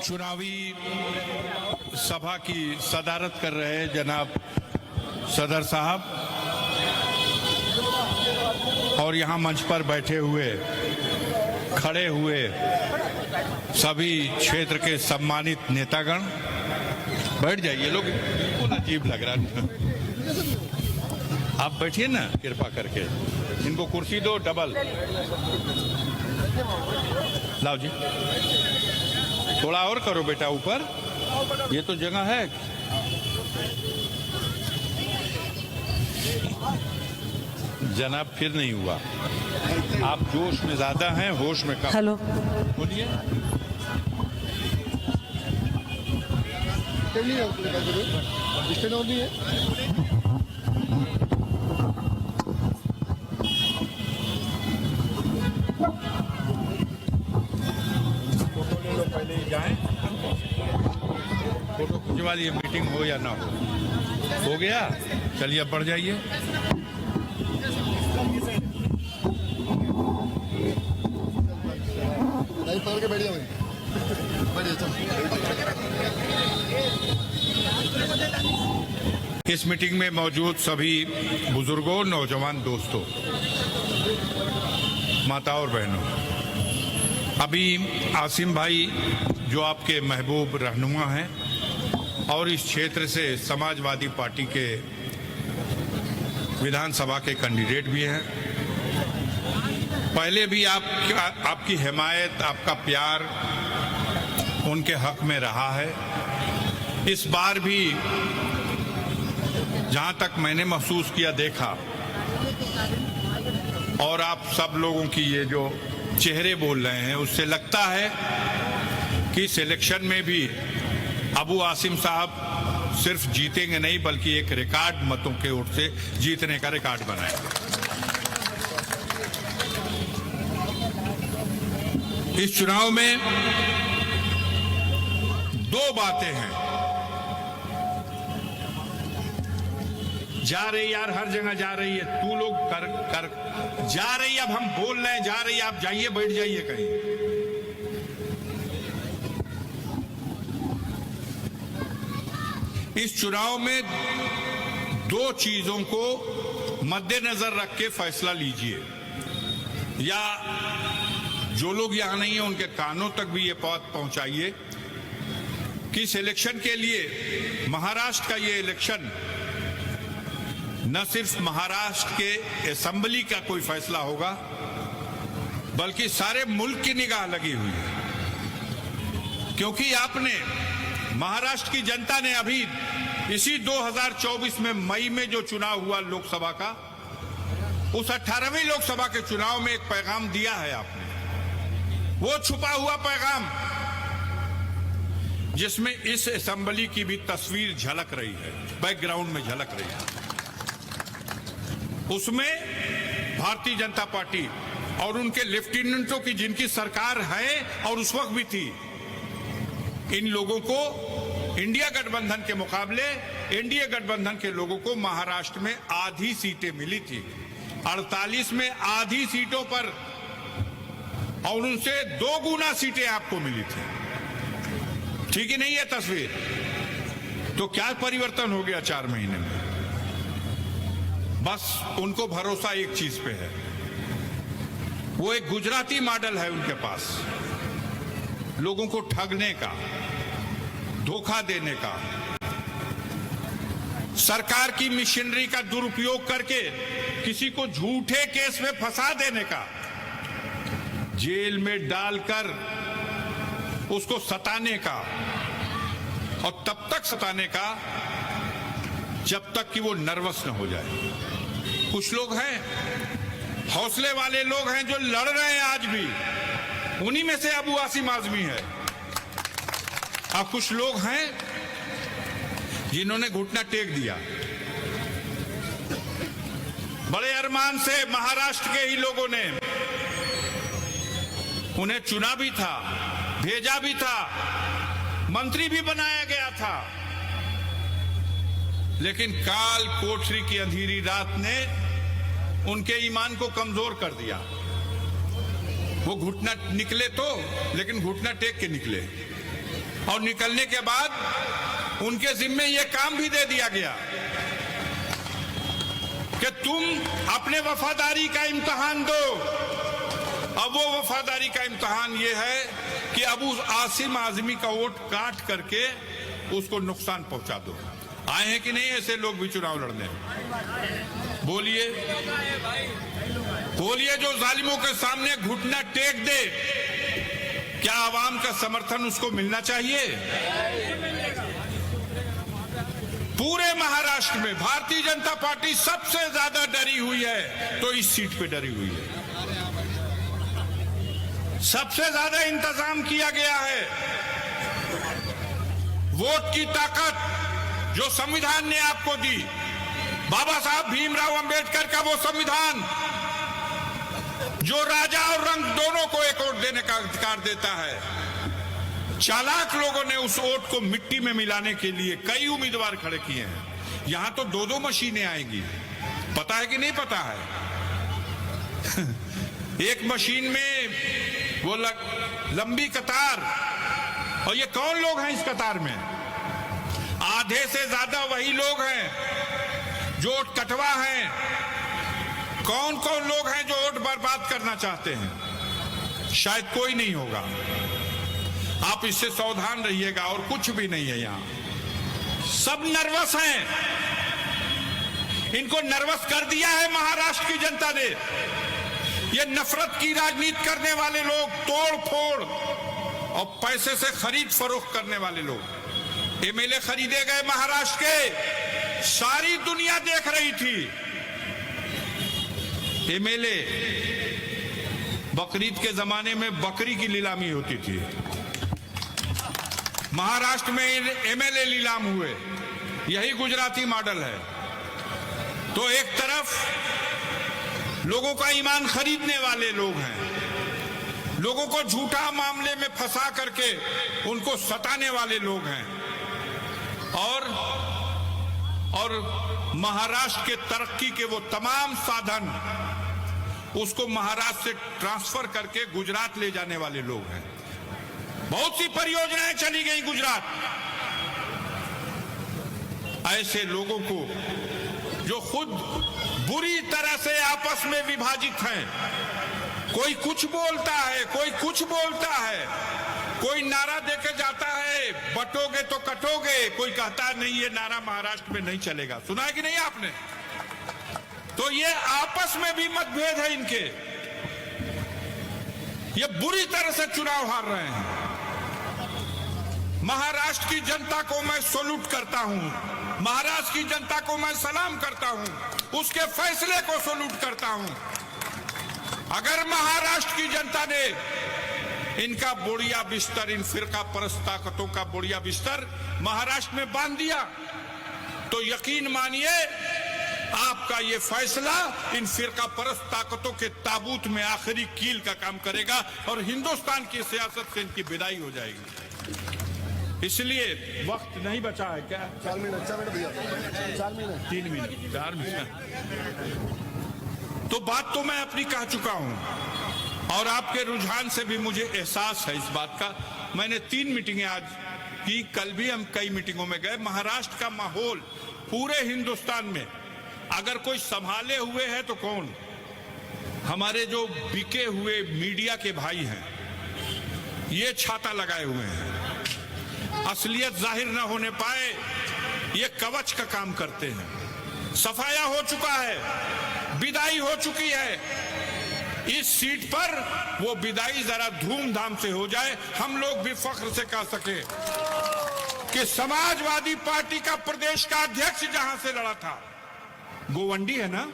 चुनावी सभा की सदारत कर रहे जनाब सदर साहब और यहाँ मंच पर बैठे हुए खड़े हुए सभी क्षेत्र के सम्मानित नेतागण, बैठ जाइए। लोग बिल्कुल अजीब लग रहा है, आप बैठिए ना कृपा करके। इनको कुर्सी दो डबल, लाओ जी, थोड़ा और करो बेटा ऊपर, ये तो जगह है। जनाब फिर नहीं हुआ, आप जोश में ज्यादा हैं, होश में कम। हेलो, बोलिए। फोटो ले लो, पहले ही जाएं, फोटो खिंचवा लिए, मीटिंग हो या ना हो गया। चलिए अब बढ़ जाइए। इस मीटिंग में मौजूद सभी बुजुर्गों, नौजवान दोस्तों, माताओं और बहनों, अभी आसिम भाई जो आपके महबूब रहनुमा हैं और इस क्षेत्र से समाजवादी पार्टी के विधानसभा के कैंडिडेट भी हैं, पहले भी आपकी हिमायत, आपका प्यार उनके हक में रहा है। इस बार भी जहां तक मैंने महसूस किया, देखा, और आप सब लोगों की ये जो चेहरे बोल रहे हैं, उससे लगता है कि इस इलेक्शन में भी अबू आसिम साहब सिर्फ जीतेंगे नहीं, बल्कि एक रिकॉर्ड मतों के वोट से जीतने का रिकॉर्ड बनाएंगे। इस चुनाव में दो बातें हैं। जा रही यार, हर जगह जा रही है, तू लोग कर जा रही, अब हम बोल रहे हैं जा रही, आप जाइए, बैठ जाइए कहीं। इस चुनाव में दो चीजों को मद्देनजर रख के फैसला लीजिए, या जो लोग यहां नहीं है उनके कानों तक भी ये बात पहुंचाइए कि इस इलेक्शन के लिए, महाराष्ट्र का ये इलेक्शन न सिर्फ महाराष्ट्र के असेंबली का कोई फैसला होगा, बल्कि सारे मुल्क की निगाह लगी हुई है। क्योंकि आपने, महाराष्ट्र की जनता ने अभी इसी 2024 में मई में जो चुनाव हुआ लोकसभा का, उस 18वीं लोकसभा के चुनाव में एक पैगाम दिया है आपने। वो छुपा हुआ पैगाम जिसमें इस असेंबली की भी तस्वीर झलक रही है, बैकग्राउंड में झलक रही है, उसमें भारतीय जनता पार्टी और उनके लेफ्टिनेंटों की, जिनकी सरकार है और उस वक्त भी थी, इन लोगों को इंडिया गठबंधन के मुकाबले एनडीए गठबंधन के लोगों को महाराष्ट्र में आधी सीटें मिली थी, 48 में आधी सीटों पर, और उनसे 2 गुना सीटें आपको मिली थी। ठीक ही नहीं है तस्वीर? तो क्या परिवर्तन हो गया 4 महीने में? बस उनको भरोसा एक चीज पे है, वो एक गुजराती मॉडल है उनके पास, लोगों को ठगने का, धोखा देने का, सरकार की मशीनरी का दुरुपयोग करके किसी को झूठे केस में फंसा देने का, जेल में डालकर उसको सताने का, और तब तक सताने का जब तक कि वो नर्वस न हो जाए। कुछ लोग हैं, हौसले वाले लोग हैं, जो लड़ रहे हैं आज भी, उन्हीं में से अबू आसिम आजमी है। और कुछ लोग हैं जिन्होंने घुटना टेक दिया, बड़े अरमान से महाराष्ट्र के ही लोगों ने उन्हें चुना भी था, भेजा भी था, मंत्री भी बनाया गया था, लेकिन काल कोठरी की अंधेरी रात ने उनके ईमान को कमजोर कर दिया। वो घुटना निकले तो, लेकिन घुटना टेक के निकले। और निकलने के बाद उनके जिम्मे यह काम भी दे दिया गया कि तुम अपने वफादारी का इम्तिहान दो। अब वो वफादारी का इम्तिहान ये है कि अबू आसिम आजमी का वोट काट करके उसको नुकसान पहुंचा दो। आए हैं कि नहीं ऐसे लोग भी चुनाव लड़ने? बोलिए बोलिए, जो जालिमों के सामने घुटना टेक दे, क्या आवाम का समर्थन उसको मिलना चाहिए? पूरे महाराष्ट्र में भारतीय जनता पार्टी सबसे ज्यादा डरी हुई है, तो इस सीट पे डरी हुई है। सबसे ज्यादा इंतजाम किया गया है। वोट की ताकत जो संविधान ने आपको दी, बाबा साहब भीमराव अंबेडकर का वो संविधान जो राजा और रंग दोनों को एक वोट देने का अधिकार देता है, चालाक लोगों ने उस वोट को मिट्टी में मिलाने के लिए कई उम्मीदवार खड़े किए हैं। यहां तो दो दो मशीनें आएंगी, पता है कि नहीं पता है? एक मशीन में वो लंबी कतार, और ये कौन लोग हैं इस कतार में? आधे से ज्यादा वही लोग हैं जो वोट कटवा हैं। कौन कौन लोग हैं जो वोट बर्बाद करना चाहते हैं? शायद कोई नहीं होगा। आप इससे सावधान रहिएगा, और कुछ भी नहीं है। यहां सब नर्वस हैं। इनको नर्वस कर दिया है महाराष्ट्र की जनता ने। ये नफरत की राजनीति करने वाले लोग, तोड़ फोड़ और पैसे से खरीद फरोख्त करने वाले लोग एमएलए खरीदे गए महाराष्ट्र के। सारी दुनिया देख रही थी। एमएलए बकरीद के जमाने में बकरी की नीलामी होती थी, महाराष्ट्र में एमएलए नीलाम हुए। यही गुजराती मॉडल है। तो एक तरफ लोगों का ईमान खरीदने वाले लोग हैं, लोगों को झूठा मामले में फंसा करके उनको सताने वाले लोग हैं, और महाराष्ट्र के तरक्की के वो तमाम साधन उसको महाराष्ट्र से ट्रांसफर करके गुजरात ले जाने वाले लोग हैं। बहुत सी परियोजनाएं चली गई गुजरात। ऐसे लोगों को जो खुद बुरी तरह से आपस में विभाजित हैं, कोई कुछ बोलता है, कोई कुछ बोलता है, कोई नारा देके जाता है बटोगे तो कटोगे, कोई कहता है नहीं ये नारा महाराष्ट्र में नहीं चलेगा। सुना है कि नहीं आपने? तो ये आपस में भी मतभेद है इनके। ये बुरी तरह से चुनाव हार रहे हैं। महाराष्ट्र की जनता को मैं सैल्यूट करता हूं, महाराष्ट्र की जनता को मैं सलाम करता हूं, उसके फैसले को सैल्यूट करता हूं। अगर महाराष्ट्र की जनता ने इनका बोरिया बिस्तर, इन फिरका परस्त ताकतों का बोरिया बिस्तर महाराष्ट्र में बांध दिया, तो यकीन मानिए आपका ये फैसला इन फिरका परस्त ताकतों के ताबूत में आखिरी कील का काम करेगा और हिंदुस्तान की सियासत से इनकी विदाई हो जाएगी। इसलिए वक्त नहीं बचा है क्या? 4 मिनट भैया, 4 मिनट, 3 मिनट, 4 मिनट। तो बात तो मैं अपनी कह चुका हूं, और आपके रुझान से भी मुझे एहसास है इस बात का। मैंने 3 मीटिंगें आज की, कल भी हम कई मीटिंगों में गए। महाराष्ट्र का माहौल पूरे हिंदुस्तान में अगर कोई संभाले हुए है तो कौन? हमारे जो बिके हुए मीडिया के भाई हैं, ये छाता लगाए हुए हैं, असलियत जाहिर न होने पाए ये कवच का काम करते हैं। सफाया हो चुका है, विदाई हो चुकी है। इस सीट पर वो विदाई जरा धूमधाम से हो जाए, हम लोग भी फख्र से कह सके कि समाजवादी पार्टी का प्रदेश का अध्यक्ष जहां से लड़ा था, गोवंडी है ना,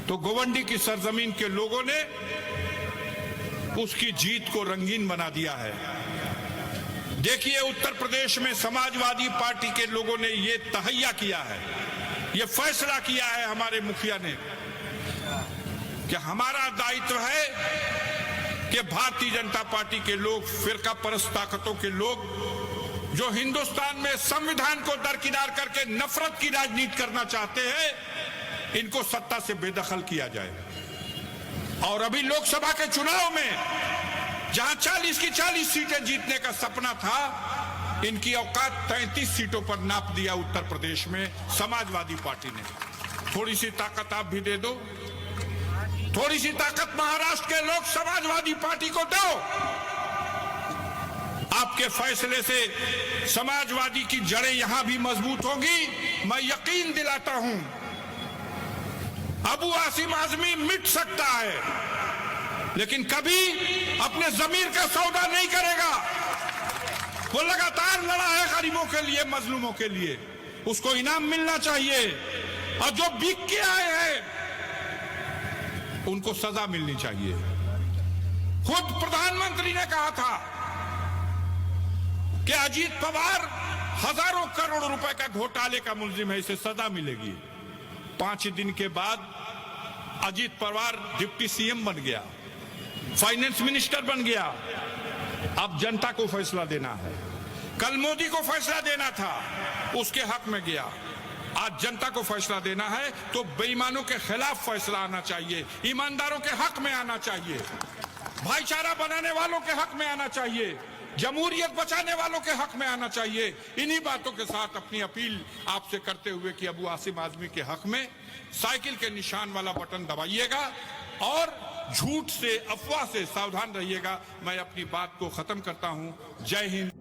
तो गोवंडी की सरजमीन के लोगों ने उसकी जीत को रंगीन बना दिया है। देखिए उत्तर प्रदेश में समाजवादी पार्टी के लोगों ने ये तहैया किया है, ये फैसला किया है हमारे मुखिया ने कि हमारा दायित्व है कि भारतीय जनता पार्टी के लोग, फिरका परस्त ताकतों के लोग जो हिंदुस्तान में संविधान को दरकिनार करके नफरत की राजनीति करना चाहते हैं, इनको सत्ता से बेदखल किया जाए। और अभी लोकसभा के चुनाव में जहां 40 की 40 सीटें जीतने का सपना था, इनकी औकात 33 सीटों पर नाप दिया उत्तर प्रदेश में समाजवादी पार्टी ने। थोड़ी सी ताकत आप भी दे दो, थोड़ी सी ताकत महाराष्ट्र के लोग समाजवादी पार्टी को दो। आपके फैसले से समाजवादी की जड़ें यहां भी मजबूत होंगी। मैं यकीन दिलाता हूं, अबू आसिम आजमी मिट सकता है, लेकिन कभी अपने जमीर का सौदा नहीं करेगा। वो लगातार लड़ा है गरीबों के लिए, मजलूमों के लिए, उसको इनाम मिलना चाहिए। और जो बिक के आए हैं उनको सजा मिलनी चाहिए। खुद प्रधानमंत्री ने कहा था कि अजीत पवार हजारों करोड़ रुपए का घोटाले का मुलजिम है, इसे सजा मिलेगी। 5 दिन के बाद अजीत पवार डिप्टी सीएम बन गया, फाइनेंस मिनिस्टर बन गया। अब जनता को फैसला देना है। कल मोदी को फैसला देना था, उसके हक में गया। आज जनता को फैसला देना है, तो बेईमानों के खिलाफ फैसला आना चाहिए, ईमानदारों के हक में आना चाहिए, भाईचारा बनाने वालों के हक में आना चाहिए, जमहूरियत बचाने वालों के हक में आना चाहिए। इन्हीं बातों के साथ अपनी अपील आपसे करते हुए कि अबू आसिम आजमी के हक में साइकिल के निशान वाला बटन दबाइएगा और झूठ से, अफवाह से सावधान रहिएगा। मैं अपनी बात को खत्म करता हूं। जय हिंद।